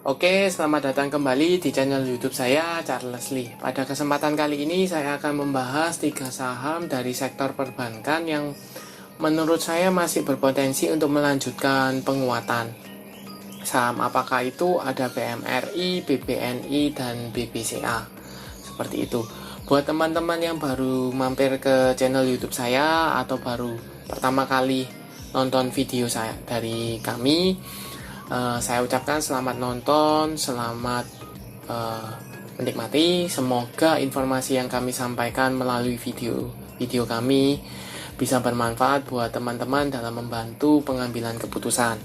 Oke, selamat datang kembali di channel YouTube saya, Charles Lee. Pada kesempatan kali ini saya akan membahas 3 saham dari sektor perbankan yang menurut saya masih berpotensi untuk melanjutkan penguatan. Saham apakah itu? Ada BMRI, BBNI, dan BBCA. Seperti itu. Buat teman-teman yang baru mampir ke channel YouTube saya atau baru pertama kali nonton video saya dari kami, saya ucapkan selamat nonton, selamat menikmati. Semoga informasi yang kami sampaikan melalui video kami bisa bermanfaat buat teman-teman dalam membantu pengambilan keputusan.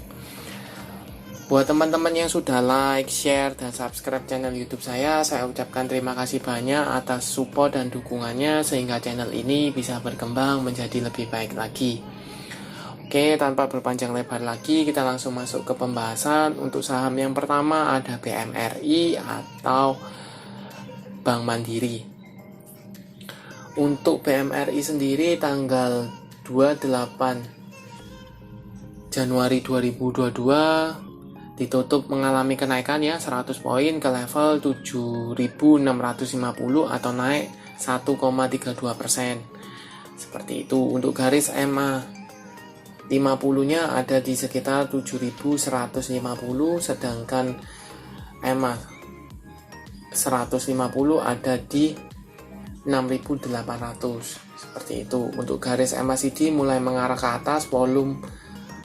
Buat teman-teman yang sudah like, share, dan subscribe channel YouTube saya ucapkan terima kasih banyak atas support dan dukungannya sehingga channel ini bisa berkembang menjadi lebih baik lagi. Oke, tanpa berpanjang lebar lagi, kita langsung masuk ke pembahasan. Untuk saham yang pertama ada BMRI atau Bank Mandiri. Untuk BMRI sendiri tanggal 28 Januari 2022 ditutup mengalami kenaikan ya 100 poin ke level 7.650 atau naik 1,32%. Seperti itu. Untuk garis EMA 50-nya ada di sekitar 7.150, sedangkan EMA 150 ada di 6.800. Seperti itu. Untuk garis MACD mulai mengarah ke atas, volume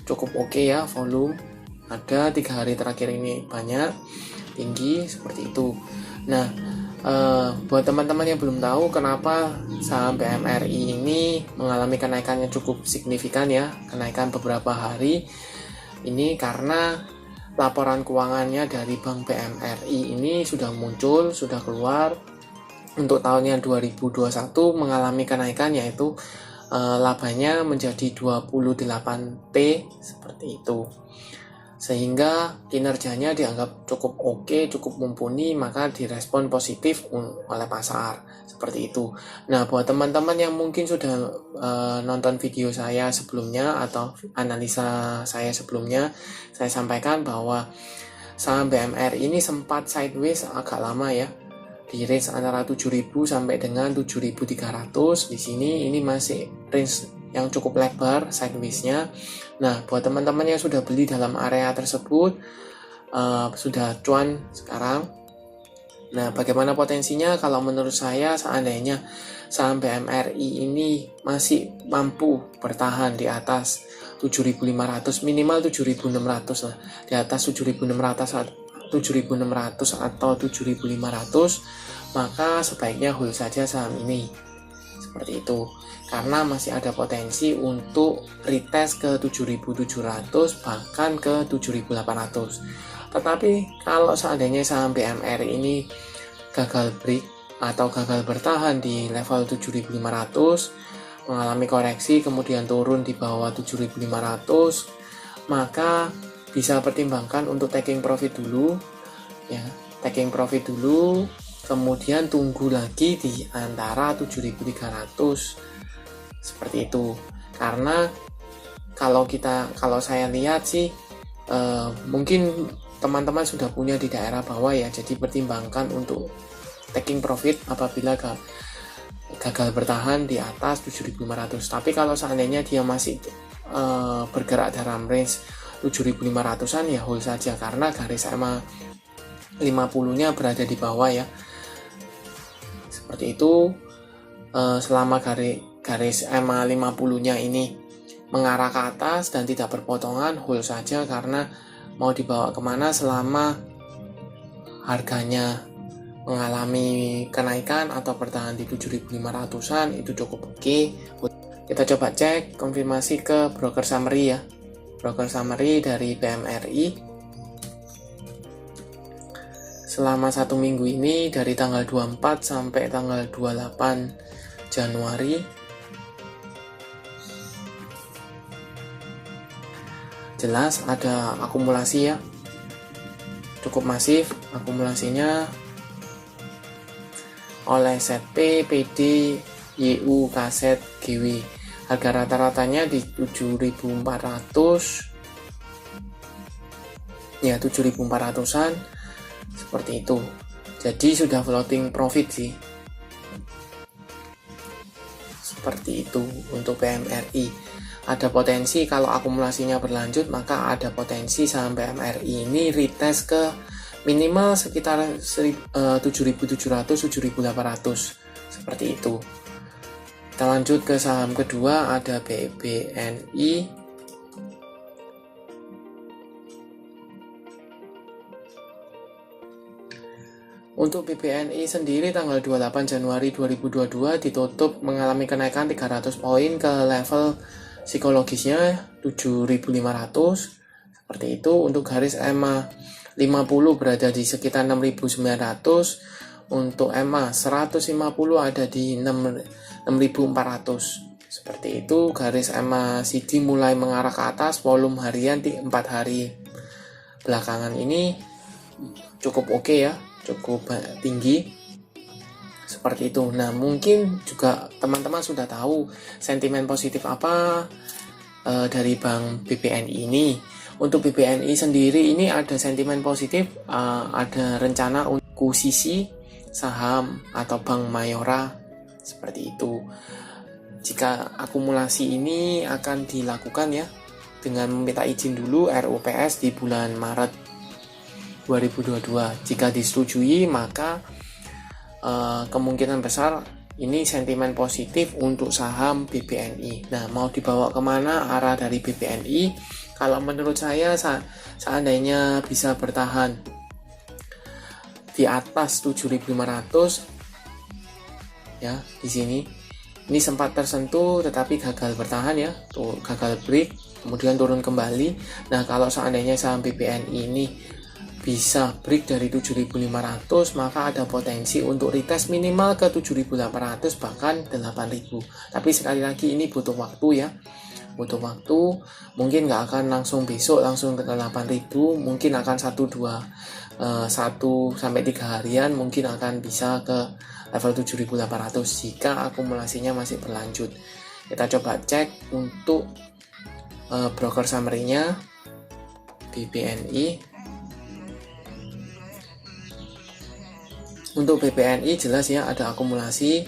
cukup oke ya, volume ada 3 hari terakhir ini banyak, tinggi, seperti itu. Nah, buat teman-teman yang belum tahu kenapa saham BMRI ini mengalami kenaikan yang cukup signifikan ya, kenaikan beberapa hari ini karena laporan keuangannya dari Bank BMRI ini sudah muncul, sudah keluar untuk tahunnya 2021 mengalami kenaikan, yaitu labanya menjadi 28T seperti itu, sehingga kinerjanya dianggap cukup oke, cukup mumpuni, maka direspon positif oleh pasar seperti itu. Nah, buat teman-teman yang mungkin sudah nonton video saya sebelumnya atau analisa saya sebelumnya, saya sampaikan bahwa saham BMRI ini sempat sideways agak lama ya, di range antara 7.000 sampai dengan 7.300. Di sini ini masih range yang cukup lebar sideways-nya. Nah, buat teman-teman yang sudah beli dalam area tersebut, sudah cuan sekarang. Nah, bagaimana potensinya? Kalau menurut saya, seandainya saham BMRI ini masih mampu bertahan di atas 7.500, minimal 7.600 lah, di atas 7.600 atau 7.500, maka sebaiknya hold saja saham ini. Seperti itu, karena masih ada potensi untuk retest ke 7.700 bahkan ke 7.800. Tetapi kalau seandainya saham BMRI ini gagal break atau gagal bertahan di level 7.500, mengalami koreksi kemudian turun di bawah 7.500, maka bisa pertimbangkan untuk taking profit dulu ya, taking profit dulu, kemudian tunggu lagi di antara 7.300 seperti itu. Karena kalau saya lihat sih mungkin teman-teman sudah punya di daerah bawah ya, jadi pertimbangkan untuk taking profit apabila gagal bertahan di atas 7.500. Tapi kalau seandainya dia masih bergerak dalam range 7.500-an ya hold saja, karena garis EMA 50-nya berada di bawah ya. Seperti itu. Selama garis EMA 50-nya ini mengarah ke atas dan tidak berpotongan, hold saja, karena mau dibawa kemana selama harganya mengalami kenaikan atau bertahan di 7.500-an itu cukup oke. Kita coba cek konfirmasi ke broker summary ya. Broker summary dari BMRI selama 1 minggu ini dari tanggal 24 sampai tanggal 28 Januari jelas ada akumulasi ya, cukup masif akumulasinya oleh ZP, PD, YU, KZ, GW. Harga rata-ratanya di 7.400 ya, 7.400-an. seperti itu. Jadi sudah floating profit sih, seperti itu. Untuk PMRI ada potensi kalau akumulasinya berlanjut, maka ada potensi saham PMRI ini retest ke minimal sekitar 7.700 7.800 seperti itu. Kita lanjut ke saham kedua, ada BBNI. Untuk BBNI sendiri tanggal 28 Januari 2022 ditutup mengalami kenaikan 300 poin ke level psikologisnya 7.500 seperti itu. Untuk garis EMA 50 berada di sekitar 6.900, untuk EMA 150 ada di 6.400 seperti itu. Garis EMA CD mulai mengarah ke atas, volume harian di 4 hari belakangan ini cukup oke ya, cukup tinggi seperti itu. Nah, mungkin juga teman-teman sudah tahu sentimen positif apa dari Bank BBNI ini. Untuk BBNI sendiri ini ada sentimen positif, ada rencana untuk akuisisi saham atau Bank Mayora seperti itu. Jika akumulasi ini akan dilakukan ya dengan meminta izin dulu RUPS di bulan Maret 2022. Jika disetujui, maka kemungkinan besar ini sentimen positif untuk saham BBNI. Nah, mau dibawa kemana arah dari BBNI? Kalau menurut saya seandainya bisa bertahan di atas 7.500 ya, di sini ini sempat tersentuh tetapi gagal bertahan ya, tuh gagal break, kemudian turun kembali. Nah, kalau seandainya saham BBNI ini bisa break dari 7.500, maka ada potensi untuk retest minimal ke 7.800 bahkan 8.000. Tapi sekali lagi ini butuh waktu ya, butuh waktu. Mungkin nggak akan langsung besok langsung ke 8.000, mungkin akan 1 sampai 3 harian mungkin akan bisa ke level 7.800 jika akumulasinya masih berlanjut. Kita coba cek untuk broker summary-nya BBNI. Untuk BBNI jelas ya ada akumulasi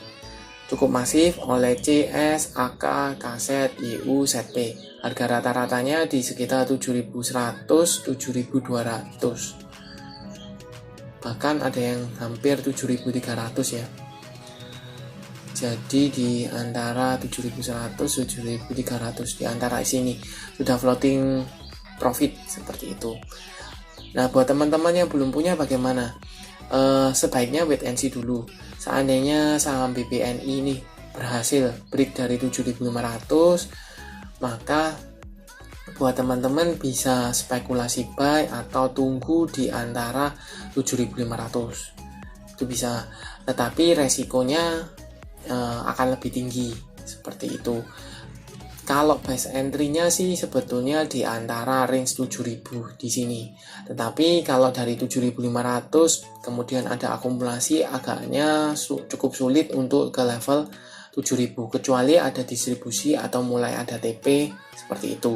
cukup masif oleh CS, AK, KZ, IU, ZP. Harga rata-ratanya di sekitar 7.100, 7.200. Bahkan ada yang hampir 7.300 ya. Jadi di antara 7.100, 7.300 di antara sini sudah floating profit seperti itu. Nah, buat teman-teman yang belum punya bagaimana? Sebaiknya wait and see dulu. Seandainya saham BBNI ini berhasil break dari 7.500, maka buat teman-teman bisa spekulasi buy atau tunggu di antara 7.500. Itu bisa, tetapi resikonya akan lebih tinggi seperti itu. Kalau base entry-nya sih sebetulnya di antara range 7.000 di sini. Tetapi kalau dari 7.500 kemudian ada akumulasi, agaknya cukup sulit untuk ke level 7.000 kecuali ada distribusi atau mulai ada TP seperti itu.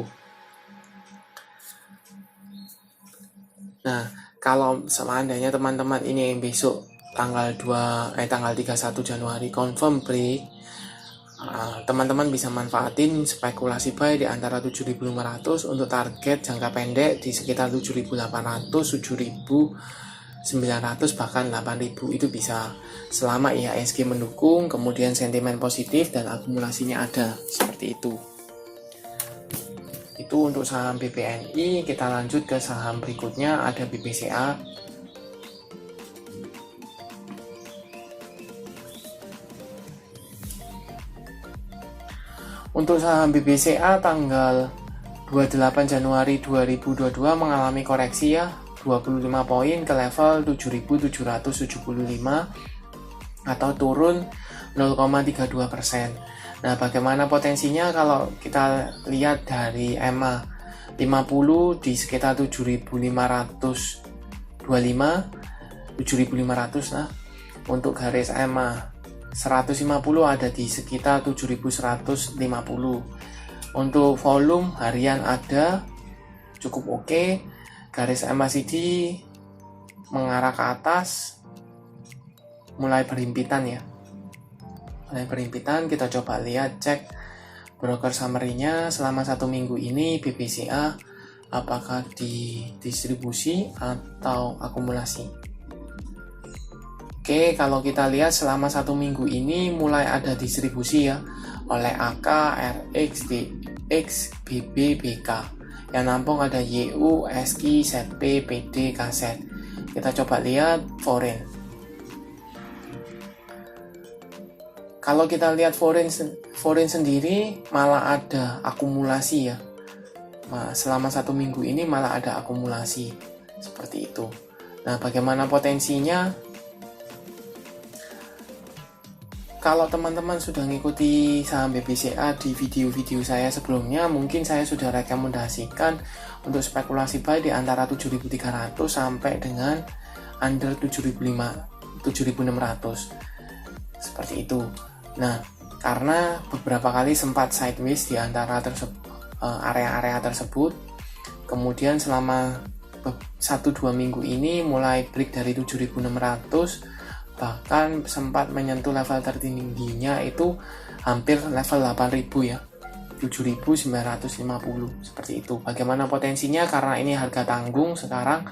Nah, kalau seandainya teman-teman ini yang besok tanggal 31 Januari confirm break, teman-teman bisa manfaatin spekulasi buy di antara 7.500 untuk target jangka pendek di sekitar 7.800, 7.900 bahkan 8.000 itu bisa selama IHSG mendukung, kemudian sentimen positif dan akumulasinya ada seperti itu. Itu untuk saham BBNI. Kita lanjut ke saham berikutnya, ada BBCA. Untuk saham BBCA tanggal 28 Januari 2022 mengalami koreksi ya 25 poin ke level 7.775 atau turun 0,32%. Nah, bagaimana potensinya kalau kita lihat dari EMA 50 di sekitar 7.525, 7.500 nah. Untuk garis EMA 150 ada di sekitar 7.150. Untuk volume harian ada cukup oke. Garis MACD mengarah ke atas, mulai berhimpitan ya. Mulai berhimpitan, kita coba lihat cek broker summary-nya selama 1 minggu ini BBCA apakah di distribusi atau akumulasi. Oke, kalau kita lihat selama 1 minggu ini mulai ada distribusi ya oleh AK, RX, DX, BB, BK. Yang nampung ada YU, SI, ZP, PD, KZ. Kita coba lihat foreign. Kalau kita lihat foreign sendiri malah ada akumulasi ya. Selama 1 minggu ini malah ada akumulasi seperti itu. Nah, bagaimana potensinya? Kalau teman-teman sudah mengikuti saham BBCA di video-video saya sebelumnya, mungkin saya sudah rekomendasikan untuk spekulasi buy di antara 7.300 sampai dengan under 7.600 seperti itu. Nah, karena beberapa kali sempat sideways di antara area-area tersebut, kemudian selama 1-2 minggu ini mulai break dari 7.600, bahkan sempat menyentuh level tertingginya itu hampir level 8.000 ya, 7.950 seperti itu. Bagaimana potensinya? Karena ini harga tanggung sekarang,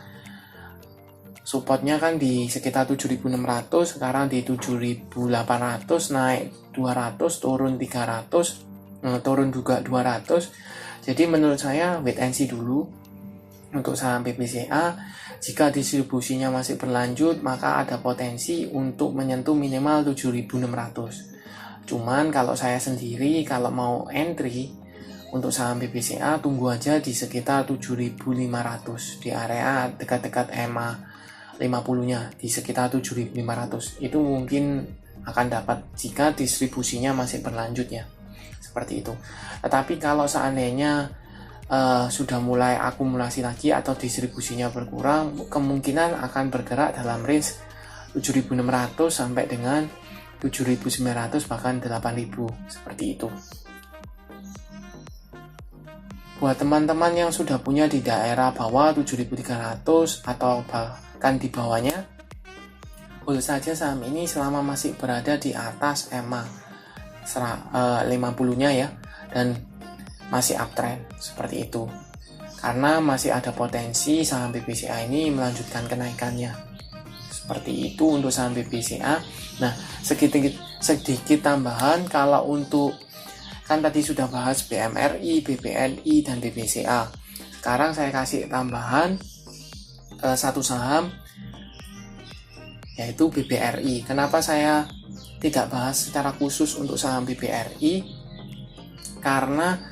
supportnya kan di sekitar 7.600, sekarang di 7.800, naik 200, turun 300, turun juga 200. Jadi menurut saya wait and see dulu untuk saham BBCA. Jika distribusinya masih berlanjut, maka ada potensi untuk menyentuh minimal 7.600. Cuman kalau saya sendiri, kalau mau entry untuk saham BBCA, tunggu aja di sekitar 7.500, di area dekat-dekat EMA 50-nya, di sekitar 7.500. Itu mungkin akan dapat jika distribusinya masih berlanjut ya, seperti itu. Tetapi kalau seandainya sudah mulai akumulasi lagi atau distribusinya berkurang, kemungkinan akan bergerak dalam range 7.600 sampai dengan 7.900 bahkan 8.000 seperti itu. Buat teman-teman yang sudah punya di daerah bawah 7.300 atau bahkan di bawahnya, hold saja saham ini selama masih berada di atas EMA 50-nya ya, dan masih uptrend seperti itu, karena masih ada potensi saham BBCA ini melanjutkan kenaikannya seperti itu untuk saham BBCA. Nah, sedikit tambahan, kalau untuk kan tadi sudah bahas BMRI, BBNI, dan BBCA. Sekarang saya kasih tambahan satu saham, yaitu BBRI. Kenapa saya tidak bahas secara khusus untuk saham BBRI? Karena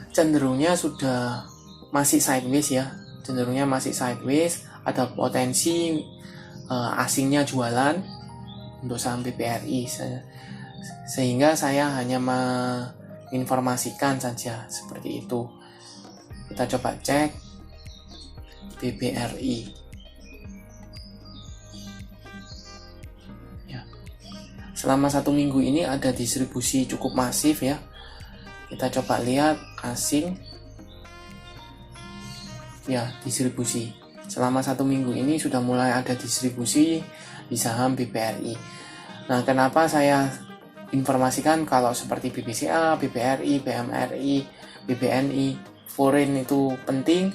cenderungnya sudah masih sideways ya, cenderungnya masih sideways, ada potensi asingnya jualan untuk saham BBRI, sehingga saya hanya menginformasikan saja seperti itu. Kita coba cek BBRI ya. Selama 1 minggu ini ada distribusi cukup masif ya. Kita coba lihat asing ya, distribusi selama 1 minggu ini sudah mulai ada distribusi di saham BBRI. Nah, kenapa saya informasikan kalau seperti BBCA, BBRI, BMRI, BBNI, foreign itu penting?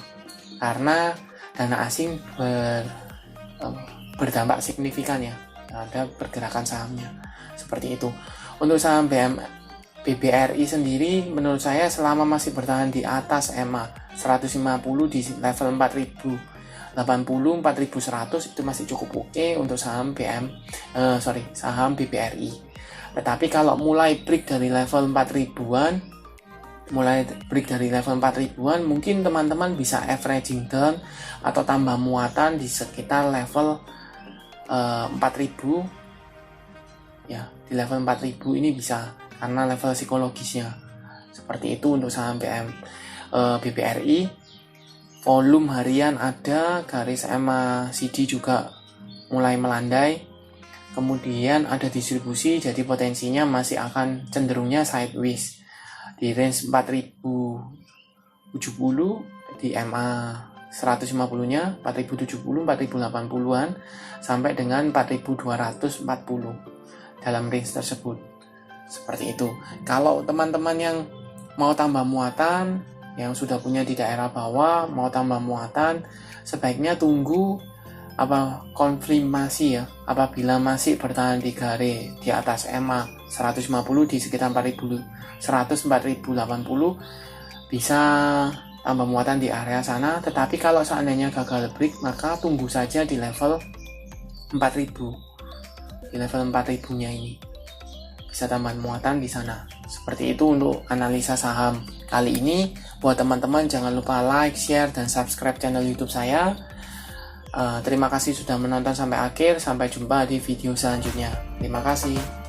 Karena dana asing berdampak signifikan ya ada pergerakan sahamnya seperti itu. Untuk saham BBRI sendiri menurut saya selama masih bertahan di atas EMA 150 di level 4.080, 4.100 itu masih cukup oke untuk saham saham BBRI. Tetapi kalau mulai break dari level 4.000-an, mungkin teman-teman bisa averaging down atau tambah muatan di sekitar level 4.000 ya. Di level 4.000 ini bisa, karena level psikologisnya seperti itu untuk saham BBRI. Volume harian ada, garis MACD juga mulai melandai, kemudian ada distribusi, jadi potensinya masih akan cenderungnya sideways di range 4.070 di MA 150-nya 4070, 4080-an sampai dengan 4240 dalam range tersebut. Seperti itu. Kalau teman-teman yang mau tambah muatan, yang sudah punya di daerah bawah mau tambah muatan, sebaiknya tunggu konfirmasi ya. Apabila masih bertahan di gare di atas EMA 150 di sekitar 4080 bisa tambah muatan di area sana. Tetapi kalau seandainya gagal break, maka tunggu saja di level 4000. Di level 4000 nya ini bisa tambah muatan di sana. Seperti itu untuk analisa saham kali ini. Buat teman-teman jangan lupa like, share, dan subscribe channel YouTube saya. Terima kasih sudah menonton sampai akhir. Sampai jumpa di video selanjutnya. Terima kasih.